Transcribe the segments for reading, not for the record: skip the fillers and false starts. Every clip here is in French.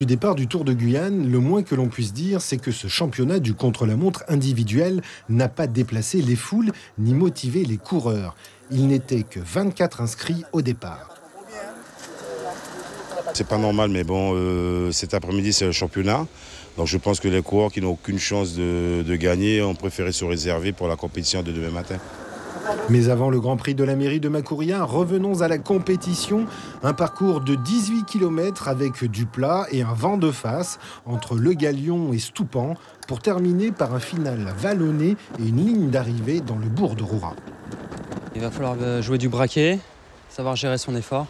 Du départ du Tour de Guyane, le moins que l'on puisse dire, c'est que ce championnat du contre-la-montre individuel n'a pas déplacé les foules ni motivé les coureurs. Il n'était que 24 inscrits au départ. C'est pas normal, mais bon, cet après-midi, c'est le championnat. Donc je pense que les coureurs qui n'ont aucune chance de gagner ont préféré se réserver pour la compétition de demain matin. Mais avant le Grand Prix de la mairie de Macouria, revenons à la compétition. Un parcours de 18 km avec du plat et un vent de face entre Le Galion et Stoupan pour terminer par un final vallonné et une ligne d'arrivée dans le bourg de Roura. Il va falloir jouer du braquet, savoir gérer son effort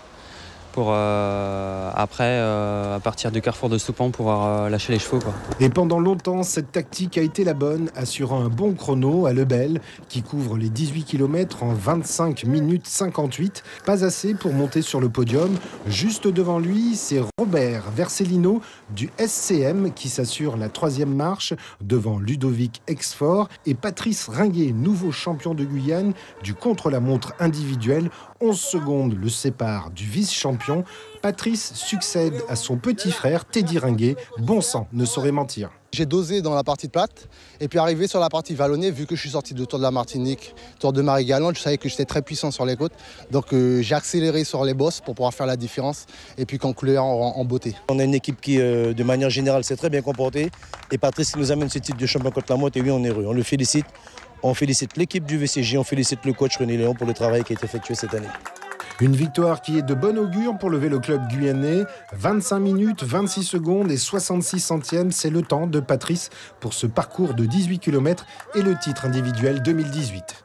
pour après, à partir du carrefour de Stoupan, pouvoir lâcher les chevaux, quoi. Et pendant longtemps, cette tactique a été la bonne, assurant un bon chrono à Lebel, qui couvre les 18 km en 25 minutes 58. Pas assez pour monter sur le podium. Juste devant lui, c'est Robert Vercellino du SCM qui s'assure la 3e marche devant Ludovic Exfort et Patrice Ringuet, nouveau champion de Guyane du contre-la-montre individuel. 11 secondes le séparent du vice-champion. Patrice succède à son petit frère Teddy Ringuet. Bon sang ne saurait mentir. J'ai dosé dans la partie plate et puis arrivé sur la partie vallonnée, vu que je suis sorti de Tour de la Martinique, Tour de Marie-Galante, je savais que j'étais très puissant sur les côtes. Donc j'ai accéléré sur les bosses pour pouvoir faire la différence et puis conclure en beauté. On a une équipe qui, de manière générale, s'est très bien comportée. Et Patrice qui nous amène ce titre de champion contre la montre, et oui, on est heureux. On le félicite. On félicite l'équipe du VCJ, on félicite le coach René Léon pour le travail qui a été effectué cette année. Une victoire qui est de bon augure pour le Vélo Club guyanais. 25 minutes, 26 secondes et 66 centièmes, c'est le temps de Patrice pour ce parcours de 18 km et le titre individuel 2018.